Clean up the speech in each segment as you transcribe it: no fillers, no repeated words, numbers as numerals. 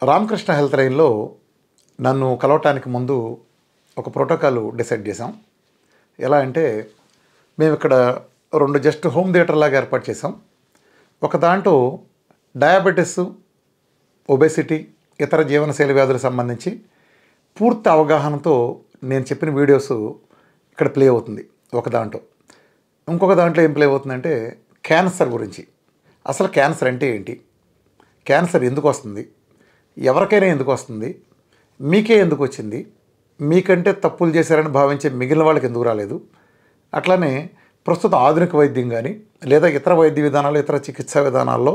రామకృష్ణ హెల్త్లైన్లో నన్ను కలవటానికి ముందు ఒక ప్రోటోకాల్ డిసైడ్ చేసాం. ఎలా అంటే మేము ఇక్కడ రెండు జస్ట్ హోమ్ థియేటర్ లాగా ఏర్పాటు చేసాం. ఒక దాంట్లో డయాబెటీస్, ఒబెసిటీ, ఇతర జీవనశైలి వ్యాధులకు సంబంధించి పూర్తి అవగాహనతో నేను చెప్పిన వీడియోస్ ఇక్కడ ప్లే అవుతుంది ఒక దాంట్లో. ఇంకొక దాంట్లో ఏం ప్లే అవుతుందంటే క్యాన్సర్ గురించి. అసలు క్యాన్సర్ అంటే ఏంటి, క్యాన్సర్ ఎందుకు వస్తుంది, ఎవరికైనా ఎందుకు వస్తుంది, మీకే ఎందుకు వచ్చింది, మీకంటే తప్పులు చేశారని భావించే మిగిలిన వాళ్ళకి ఎందుకు రాలేదు, అట్లానే ప్రస్తుత ఆధునిక వైద్యం కానీ లేదా ఇతర వైద్య విధానాలు, ఇతర చికిత్సా విధానాల్లో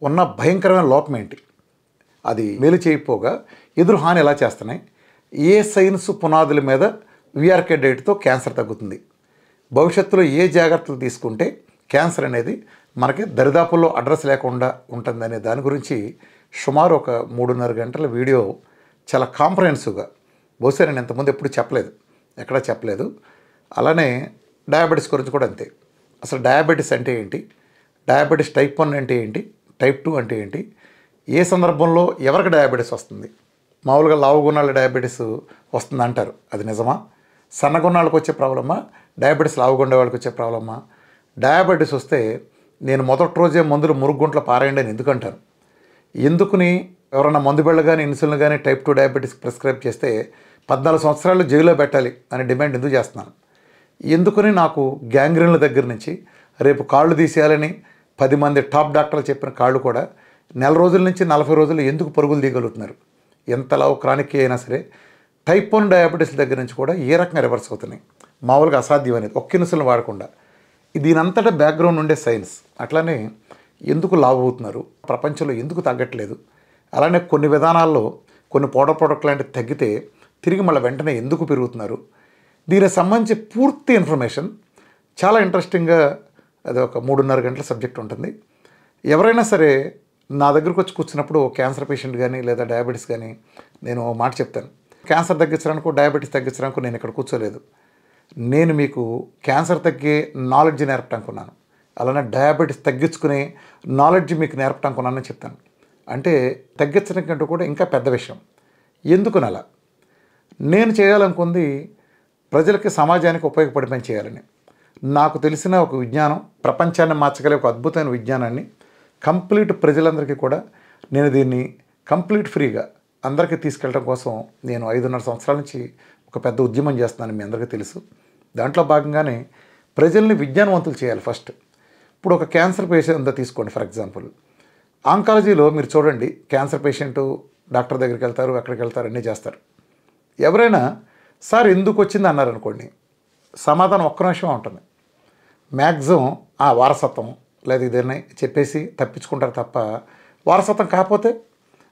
ఉన్న భయంకరమైన లోపం ఏంటి, అది మేలు చేయకపోగా ఎదురు హాని ఎలా చేస్తున్నాయి, ఏ సైన్స్ పునాదుల మీద VRK డైట్తో క్యాన్సర్ తగ్గుతుంది, భవిష్యత్తులో ఏ జాగ్రత్తలు తీసుకుంటే క్యాన్సర్ అనేది మనకి దరిదాపుల్లో అడ్రస్ లేకుండా ఉంటుందనే దాని గురించి సుమారు ఒక 3.5 గంటల వీడియో చాలా కాంప్రహెన్సివ్గా, బహుశా నేను ఇంతకుముందు ఎప్పుడు చెప్పలేదు, ఎక్కడా చెప్పలేదు. అలానే డయాబెటీస్ గురించి కూడా అంతే. అసలు డయాబెటీస్ అంటే ఏంటి, డయాబెటీస్ టైప్ 1 అంటే ఏంటి, టైప్ 2 అంటే ఏంటి, ఏ సందర్భంలో ఎవరికి డయాబెటీస్ వస్తుంది, మామూలుగా లావుగున్నాళ్ళ డయాబెటీస్ వస్తుంది అంటారు, అది నిజమా, సన్నగున్నాళ్ళకి వచ్చే ప్రాబ్లమా, డయాబెటీస్ లావుగుండే వాళ్ళకి వచ్చే ప్రాబ్లమా, డయాబెటీస్ వస్తే నేను మొదటి రోజే మందులు మురుగుంట్లో పారేయండి అని ఎందుకు అంటాను, ఎందుకుని ఎవరైనా మందు బిళ్ళ కానీ ఇన్సులిన్ కానీ టైప్ 2 డయాబెటీస్ ప్రిస్క్రైబ్ చేస్తే 14 సంవత్సరాలు జైల్లో పెట్టాలి అనే డిమాండ్ ఎందుకు చేస్తున్నాను, ఎందుకని నాకు గ్యాంగ్రీన్ల దగ్గర నుంచి రేపు కాళ్ళు తీసేయాలని 10 మంది టాప్ డాక్టర్లు చెప్పిన కాళ్ళు కూడా నెల రోజుల నుంచి 40 రోజులు ఎందుకు పరుగులు తీయగలుగుతున్నారు, ఎంతలా క్రానిక్ అయినా సరే టైప్ 1 డయాబెటీస్ దగ్గర నుంచి కూడా ఏ రకంగా రివర్స్ అవుతున్నాయి, మామూలుగా అసాధ్యం అనేది ఒక్క ఇన్సులిన్ వాడకుండా. దీనంతటా బ్యాక్గ్రౌండ్ ఉండే సైన్స్. అట్లానే ఎందుకు లావు అవుతున్నారు, ప్రపంచంలో ఎందుకు తగ్గట్లేదు, అలానే కొన్ని విధానాల్లో కొన్ని పౌడర్ ప్రోడక్ట్ లాంటివి తగ్గితే తిరిగి మళ్ళీ వెంటనే ఎందుకు పెరుగుతున్నారు, దీనికి సంబంధించి పూర్తి ఇన్ఫర్మేషన్ చాలా ఇంట్రెస్టింగ్గా, అది ఒక 3.5 గంటల సబ్జెక్ట్ ఉంటుంది. ఎవరైనా సరే నా దగ్గరకు వచ్చి కూర్చున్నప్పుడు క్యాన్సర్ పేషెంట్ కానీ లేదా డయాబెటీస్ కానీ నేను మాట చెప్తాను, క్యాన్సర్ తగ్గించడానికి డయాబెటీస్ తగ్గించడానికి నేను ఇక్కడ కూర్చోలేదు, నేను మీకు క్యాన్సర్ తగ్గే నాలెడ్జ్ నేర్పడానికి ఉన్నాను, అలానే డయాబెటీస్ తగ్గించుకునే నాలెడ్జ్ మీకు నేర్పడానికి ఉన్నానని చెప్తాను. అంటే తగ్గించడం కంటే కూడా ఇంకా పెద్ద విషయం. ఎందుకుని అలా నేను చేయాలనుకుంది ప్రజలకి, సమాజానికి ఉపయోగపడే పని చేయాలని. నాకు తెలిసిన ఒక విజ్ఞానం, ప్రపంచాన్ని మార్చగలిగే ఒక అద్భుతమైన విజ్ఞానాన్ని కంప్లీట్ ప్రజలందరికీ కూడా నేను దీన్ని కంప్లీట్ ఫ్రీగా అందరికీ తీసుకెళ్ళడం కోసం నేను 5.5 సంవత్సరాల నుంచి ఒక పెద్ద ఉద్యమం చేస్తున్నాను, మీ అందరికీ తెలుసు. దాంట్లో భాగంగానే ప్రజల్ని విజ్ఞానవంతులు చేయాలి ఫస్ట్. ఇప్పుడు ఒక క్యాన్సర్ పేషెంట్ ఉందో తీసుకోండి ఫర్ ఎగ్జాంపుల్. ఆంకాలజీలో మీరు చూడండి, క్యాన్సర్ పేషెంట్ డాక్టర్ దగ్గరికి వెళ్తారు, ఎక్కడికి వెళ్తారు, అన్నీ చేస్తారు. ఎవరైనా సార్ ఎందుకు వచ్చింది అన్నారు అనుకోండి, సమాధానం ఒక్క నిమిషం ఉంటుంది. మ్యాక్సిమం వారసత్వం లేదా ఇదేనా చెప్పేసి తప్పించుకుంటారు తప్ప, వారసత్వం కాకపోతే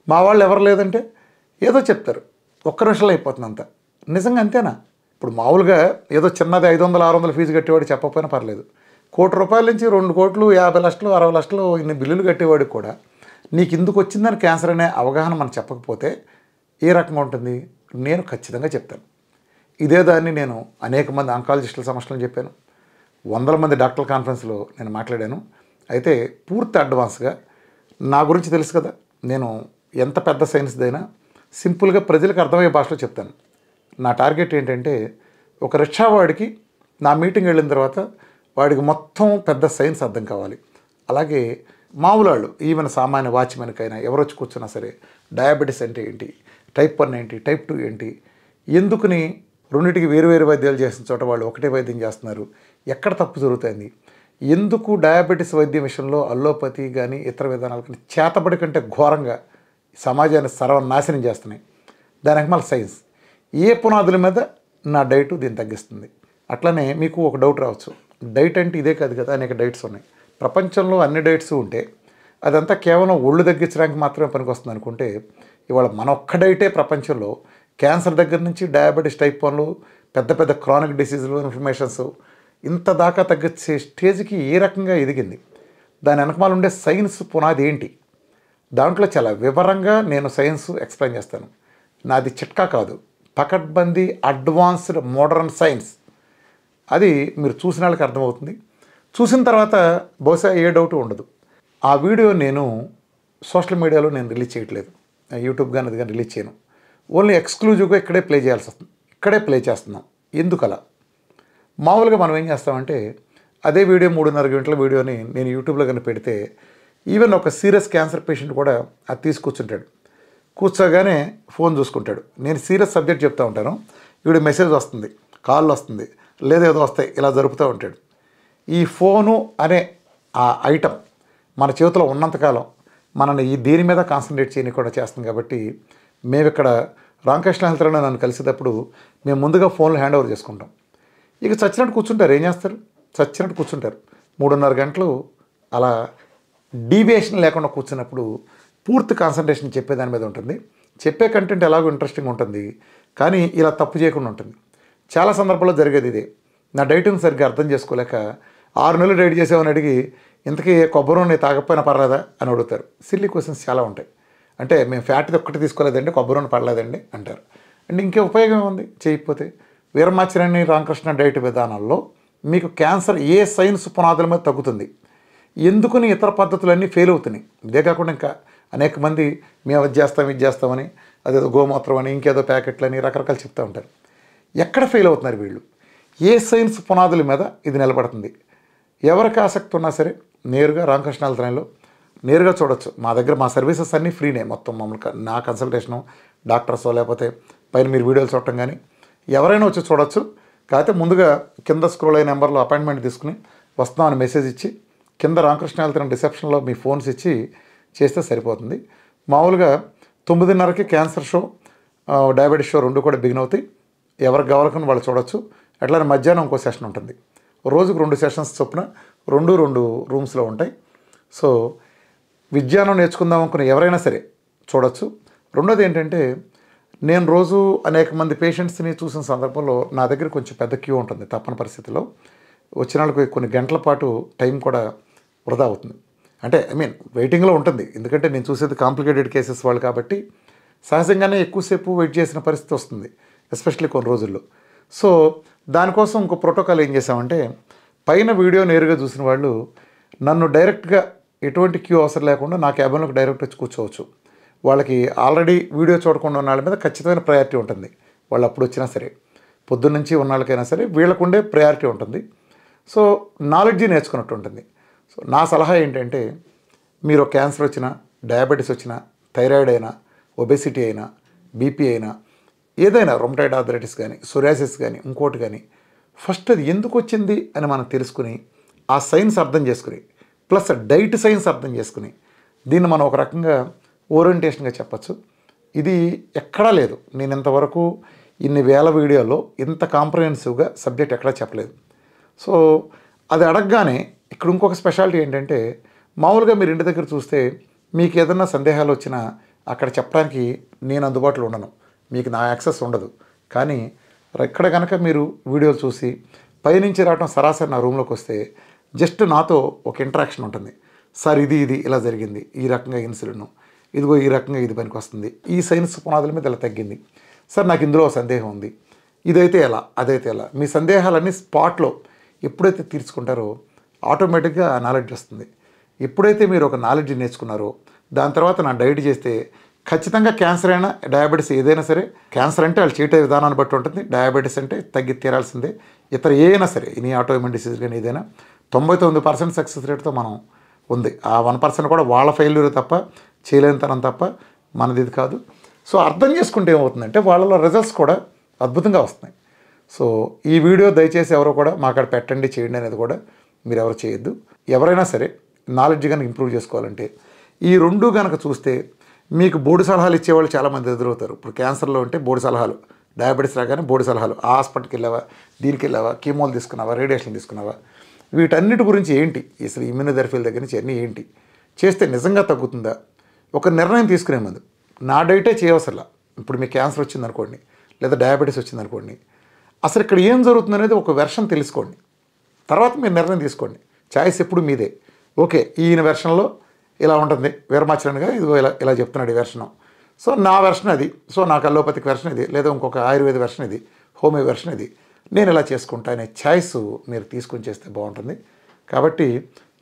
మా వాళ్ళు ఎవరు లేదంటే ఏదో చెప్తారు, ఒక్క నిమిషంలో అయిపోతుంది అంతా. నిజంగా అంతేనా? ఇప్పుడు మామూలుగా ఏదో చిన్నది 500-600 ఫీజు కట్టేవాడు చెప్పకపోయినా పర్లేదు, ₹1,00,00,000 నుంచి 2 కోట్లు, 50 లక్షలు, 60 లక్షలు ఇన్ని బిల్లులు కట్టేవాడికి కూడా నీకు ఎందుకు వచ్చిందని క్యాన్సర్ అనే అవగాహన మనం చెప్పకపోతే ఏ రకంగా ఉంటుంది? నేను ఖచ్చితంగా చెప్తాను. ఇదే దాన్ని నేను అనేక మంది ఆంకాలజిస్టుల సమస్యలను చెప్పాను, 100 మంది డాక్టర్ల కాన్ఫరెన్స్లో నేను మాట్లాడాను. అయితే పూర్తి అడ్వాన్స్గా నా గురించి తెలుసు కదా, నేను ఎంత పెద్ద సైన్స్దైనా సింపుల్గా ప్రజలకు అర్థమయ్యే భాషలో చెప్తాను. నా టార్గెట్ ఏంటంటే ఒక రిక్షావాడికి నా మీటింగ్ వెళ్ళిన తర్వాత వాడికి మొత్తం పెద్ద సైన్స్ అర్థం కావాలి. అలాగే మామూలు వాళ్ళు, ఈవెన్ సామాన్య వాచ్మెన్కైనా ఎవరు వచ్చి కూర్చున్నా సరే డయాబెటీస్ అంటే ఏంటి, టైప్ 1 ఏంటి, టైప్ 2 ఏంటి, ఎందుకుని రెండింటికి వేరు వైద్యాలు చేసిన చోట వాళ్ళు ఒకటే వైద్యం చేస్తున్నారు, ఎక్కడ తప్పు జరుగుతుంది, ఎందుకు డయాబెటీస్ వైద్యం విషయంలో అల్లోపతి కానీ ఇతర విధానాలు కానీ చేతబడి కంటే ఘోరంగా సమాజాన్ని సర్వనాశనం చేస్తున్నాయి, దానికి మళ్ళీ సైన్స్, ఏ పునాదుల మీద నా డైట్ దీన్ని తగ్గిస్తుంది. అట్లనే మీకు ఒక డౌట్ రావచ్చు, డైట్ అంటే ఇదే కాదు కదా, అనేక డైట్స్ ఉన్నాయి, ప్రపంచంలో అన్ని డైట్స్ ఉంటే అదంతా కేవలం ఒళ్ళు తగ్గించడానికి మాత్రమే పనికొస్తుంది అనుకుంటే, ఇవాళ మన ఒక్క డైటే ప్రపంచంలో క్యాన్సర్ దగ్గర నుంచి డయాబెటీస్ టైప్ 1లు, పెద్ద పెద్ద క్రానిక్ డిసీజులు, ఇన్ఫ్లమేషన్స్ ఇంత దాకా తగ్గించే స్టేజ్కి ఏ రకంగా ఎదిగింది, దాని వెనకమాల ఉండే సైన్స్ పునాది ఏంటి, దాంట్లో చాలా వివరంగా నేను సైన్స్ ఎక్స్ప్లెయిన్ చేస్తాను. నాది చిట్కా కాదు, పకడ్బందీ అడ్వాన్స్డ్ మోడర్న్ సైన్స్. అది మీరు చూసిన వాళ్ళకి అర్థమవుతుంది. చూసిన తర్వాత బహుశా ఏ డౌట్ ఉండదు. ఆ వీడియో నేను సోషల్ మీడియాలో నేను రిలీజ్ చేయట్లేదు, యూట్యూబ్ కానీ అది కానీ రిలీజ్ చేయను. ఓన్లీ ఎక్స్క్లూజివ్గా ఇక్కడే ప్లే చేయాల్సి వస్తుంది. ఇక్కడే ప్లే చేస్తున్నాం. ఎందుకలా? మామూలుగా మనం ఏం చేస్తామంటే అదే వీడియో 3.5 గంటల వీడియోని నేను యూట్యూబ్లో కానీ పెడితే ఈవెన్ ఒక సీరియస్ క్యాన్సర్ పేషెంట్ కూడా అది తీసుకొచ్చుంటాడు. కూర్చోగానే ఫోన్ చూసుకుంటాడు. నేను సీరియస్ సబ్జెక్ట్ చెప్తూ ఉంటాను, వీడు మెసేజ్ వస్తుంది, కాల్ వస్తుంది, లేదా ఏదో వస్తాయి, ఇలా జరుపుతూ ఉంటాడు. ఈ ఫోను అనే ఆ ఐటమ్ మన చేతిలో ఉన్నంతకాలం మనల్ని దీని మీద కాన్సన్ట్రేట్ చేయని కూడా చేస్తుంది. కాబట్టి మేము ఇక్కడ రామకృష్ణ హెల్త్లైన్ నన్ను కలిసేటప్పుడు మేము ముందుగా ఫోన్లు హ్యాండ్ ఓవర్ చేసుకుంటాం. ఇక చచ్చినట్టు కూర్చుంటారు. ఏం చేస్తారు? చచ్చినట్టు కూర్చుంటారు. 3.5 గంటలు అలా డీవియేషన్ లేకుండా కూర్చున్నప్పుడు పూర్తి కాన్సన్ట్రేషన్ చెప్పేదాని మీద ఉంటుంది. చెప్పే కంటెంట్ ఎలాగో ఇంట్రెస్టింగ్ ఉంటుంది, కానీ ఇలా తప్పు చేయకుండా ఉంటుంది. చాలా సందర్భాల్లో జరిగేది ఇదే. నా డైటింగ్ సరిగ్గా అర్థం చేసుకోలేక 6 నెలలు డైట్ చేసామని అడిగి ఇంతకీ కొబ్బరి నూనె తాగకపోయినా పర్లేదా అని అడుగుతారు. సిల్లీ క్వశ్చన్స్ చాలా ఉంటాయి. అంటే మేము ఫ్యాట్ ఒక్కటి తీసుకోలేదండి, కొబ్బరి నూనె పడలేదండి అంటారు. అంటే ఇంకే ఉపయోగం ఏముంది చేయకపోతే? వీరమాచరణి రామకృష్ణ డైట్ విధానాల్లో మీకు క్యాన్సర్ ఏ సైన్స్ పునాదుల మీద తగ్గుతుంది, ఎందుకని ఇతర పద్ధతులన్నీ ఫెయిల్ అవుతున్నాయి. ఇదే కాకుండా ఇంకా అనేక మంది మేము అది చేస్తాం ఇది చేస్తామని, అదేదో గోమూత్రం అని, ఇంకేదో ప్యాకెట్లని రకరకాలు చెప్తూ ఉంటారు. ఎక్కడ ఫెయిల్ అవుతున్నారు వీళ్ళు? ఏ సైన్స్ పునాదుల మీద ఇది నిలబడుతుంది? ఎవరికి ఆసక్తి ఉన్నా సరే నేరుగా రామకృష్ణ హెల్త్లైన్లో నేరుగా చూడొచ్చు. మా దగ్గర మా సర్వీసెస్ అన్నీ ఫ్రీనే. మొత్తం మమ్మల్ని నా కన్సల్టేషను, డాక్టర్స్ లేకపోతే పైన మీరు వీడియోలు చూడటం కానీ ఎవరైనా వచ్చి చూడొచ్చు. కాకపోతే ముందుగా కింద స్క్రోల్ అయిన నెంబర్లో అపాయింట్మెంట్ తీసుకుని వస్తామని మెసేజ్ ఇచ్చి కింద రామకృష్ణ హెల్త్లైన్ రిసెప్షన్లో మీ ఫోన్స్ ఇచ్చి చేస్తే సరిపోతుంది. మామూలుగా 9:30కి క్యాన్సర్ షో, డయాబెటీస్ షో 2 కూడా బిగిన్ అవుతాయి. ఎవరికి కావాలనుకుని వాళ్ళు చూడొచ్చు. అట్లానే మధ్యాహ్నం ఇంకో సెషన్ ఉంటుంది. రోజుకు 2 సెషన్స్ చొప్పున 2 రూమ్స్లో ఉంటాయి. సో విజ్ఞానం నేర్చుకుందాం అనుకున్న ఎవరైనా సరే చూడొచ్చు. రెండోది ఏంటంటే నేను రోజు అనేక మంది పేషెంట్స్ని చూసిన సందర్భంలో నా దగ్గర కొంచెం పెద్ద క్యూ ఉంటుంది. తప్పని పరిస్థితిలో వచ్చిన వాళ్ళకి కొన్ని గంటల పాటు టైం కూడా వృధా అవుతుంది. అంటే వెయిటింగ్లో ఉంటుంది. ఎందుకంటే నేను చూసేది కాంప్లికేటెడ్ కేసెస్ వాళ్ళు కాబట్టి సహజంగానే ఎక్కువసేపు వెయిట్ చేసిన పరిస్థితి వస్తుంది, ఎస్పెషల్లీ కొన్ని రోజుల్లో. సో దానికోసం ఇంకో ప్రోటోకాల్ ఏం చేసామంటే పైన వీడియో నేరుగా చూసిన వాళ్ళు నన్ను డైరెక్ట్గా ఎటువంటి క్యూ అవసరం లేకుండా నా క్యాబిన్లోకి డైరెక్ట్ వచ్చి కూర్చోవచ్చు. వాళ్ళకి ఆల్రెడీ వీడియో చూడకుండా ఉన్న వాళ్ళ మీద ఖచ్చితమైన ప్రయారిటీ ఉంటుంది. వాళ్ళు అప్పుడు వచ్చినా సరే, పొద్దున్నుంచి ఉన్న వాళ్ళకైనా సరే వీళ్ళకుండే ప్రయారిటీ ఉంటుంది. సో నాలెడ్జీ నేర్చుకున్నట్టు ఉంటుంది. సో నా సలహా ఏంటంటే మీరు క్యాన్సర్ వచ్చినా, డయాబెటీస్ వచ్చినా, థైరాయిడ్ అయినా, ఒబెసిటీ అయినా, బీపీ అయినా, ఏదైనా రొమటాయిడ్ ఆర్థరైటిస్ కానీ, సోరియాసిస్ కానీ, ఇంకోటి కానీ, ఫస్ట్ అది ఎందుకు వచ్చింది అని మనం తెలుసుకుని ఆ సైన్స్ అర్థం చేసుకుని ప్లస్ డైట్ సైన్స్ అర్థం చేసుకుని దీన్ని మనం ఒక రకంగా ఓరియంటేషన్గా చెప్పచ్చు. ఇది ఎక్కడా లేదు. నేను ఇంతవరకు ఇన్ని వేల వీడియోలో ఇంత కాంప్రహెన్సివ్గా సబ్జెక్ట్ ఎక్కడా చెప్పలేదు. సో అది అడగగానే ఇక్కడ ఇంకొక స్పెషాలిటీ ఏంటంటే మామూలుగా మీరు ఇంటి దగ్గర చూస్తే మీకు ఏదన్నా సందేహాలు వచ్చినా అక్కడ చెప్పడానికి నేను అందుబాటులో ఉండను, మీకు నా యాక్సెస్ ఉండదు. కానీ ఇక్కడ కనుక మీరు వీడియోలు చూసి పైనుంచి రావడం సరాసరి నా రూమ్లోకి వస్తే జస్ట్ నాతో ఒక ఇంటరాక్షన్ ఉంటుంది. సార్ ఇది ఇలా జరిగింది, ఈ రకంగా ఇన్సులిన్, ఇదిగో ఈ రకంగా ఇది పనికి వస్తుంది, ఈ సైన్స్ పునాదుల మీద ఇలా తగ్గింది, సార్ నాకు ఇందులో సందేహం ఉంది, ఇదైతే ఎలా, అదైతే ఎలా, మీ సందేహాలన్నీ స్పాట్లో ఎప్పుడైతే తీర్చుకుంటారో ఆటోమేటిక్గా ఆ నాలెడ్జ్ వస్తుంది. ఎప్పుడైతే మీరు ఒక నాలెడ్జ్ నేర్చుకున్నారో దాని తర్వాత నా డైట్ చేస్తే ఖచ్చితంగా క్యాన్సర్ అయినా డయాబెటీస్ ఏదైనా సరే, క్యాన్సర్ అంటే వాళ్ళు చేసే విధానాన్ని బట్టి ఉంటుంది, డయాబెటీస్ అంటే తగ్గి తీరాల్సిందే, ఇతర ఏదైనా సరే ఎనీ ఆటోఇమ్యూన్ డిసీజ్ కానీ ఏదైనా 99% సక్సెస్ రేట్తో మనం ఉంది. ఆ 1% కూడా వాళ్ళ ఫెయిల్యూర్ తప్ప, చేయలేనితనం తప్ప మనది ఇది కాదు. సో అర్థం చేసుకుంటే ఏమవుతుందంటే వాళ్ళలో రిజల్ట్స్ కూడా అద్భుతంగా వస్తున్నాయి. సో ఈ వీడియో దయచేసి ఎవరో కూడా మా అక్కడ పెట్టండి, చేయండి అనేది కూడా మీరు ఎవరు చేయొద్దు. ఎవరైనా సరే నాలెడ్జ్ కనుక ఇంప్రూవ్ చేసుకోవాలంటే ఈ 2 కనుక చూస్తే మీకు బోర్డు సలహాలు ఇచ్చేవాళ్ళు చాలామంది ఎదురవుతారు. ఇప్పుడు క్యాన్సర్లో ఉంటే బోర్డు సలహాలు, డయాబెటీస్ రాగానే బోర్డు సలహాలు, ఆ హాస్పిటల్కి వెళ్ళావా, దీనికి వెళ్ళావా, కీమోలు తీసుకున్నావా, రేడియేషన్ తీసుకున్నావా, వీటన్నిటి గురించి ఏంటి, అసలు ఇమ్యూనోథెరపీల దగ్గర నుంచి అన్నీ ఏంటి, చేస్తే నిజంగా తగ్గుతుందా, ఒక నిర్ణయం తీసుకునే ముందు నా డైటే చేయవసరలా. ఇప్పుడు మీకు క్యాన్సర్ వచ్చిందనుకోండి, లేదా డయాబెటీస్ వచ్చిందనుకోండి, అసలు ఇక్కడ ఏం జరుగుతుంది అనేది ఒక వెర్షన్ తెలుసుకోండి. తర్వాత మీరు నిర్ణయం తీసుకోండి. చాయిస్ ఎప్పుడు మీదే. ఓకే, ఈయన వెర్షన్లో ఇలా ఉంటుంది, వీరమాచరణిగా ఇదిగో ఇలా చెప్తున్నాడు ఈ వెర్షను, సో నా వెర్షన్ అది, సో నాకు అలోపతిక్ వెర్షన్ ఇది, లేదా ఇంకొక ఆయుర్వేద వెర్షన్ ఇది, హోమియో వెర్షన్ ఇది, నేను ఇలా చేసుకుంటా అనే చాయిస్ మీరు తీసుకొని చేస్తే బాగుంటుంది. కాబట్టి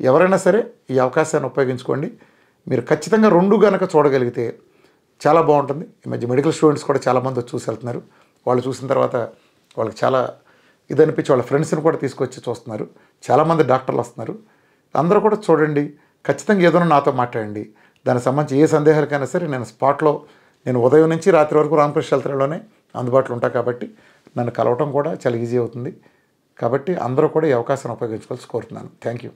ఎవరైనా సరే ఈ అవకాశాన్ని ఉపయోగించుకోండి. మీరు ఖచ్చితంగా 2 కనుక చూడగలిగితే చాలా బాగుంటుంది. ఈ మధ్య మెడికల్ స్టూడెంట్స్ కూడా చాలామంది వచ్చి చూసి వెళ్తున్నారు. వాళ్ళు చూసిన తర్వాత వాళ్ళకి చాలా ఇదనిపించి వాళ్ళ ఫ్రెండ్స్ని కూడా తీసుకొచ్చి చూస్తున్నారు. చాలామంది డాక్టర్లు వస్తున్నారు. అందరూ కూడా చూడండి, ఖచ్చితంగా ఏదైనా నాతో మాట్లాడండి. దానికి సంబంధించి ఏ సందేహాలకైనా సరే నేను స్పాట్లో, నేను ఉదయం నుంచి రాత్రి వరకు రామకృష్ణ హెల్త్లైన్లోనే అందుబాటులో ఉంటాను కాబట్టి నన్ను కలవటం కూడా చాలా ఈజీ అవుతుంది. కాబట్టి అందరూ కూడా ఈ అవకాశాన్ని ఉపయోగించుకోవాల్సి కోరుతున్నాను. Thank you.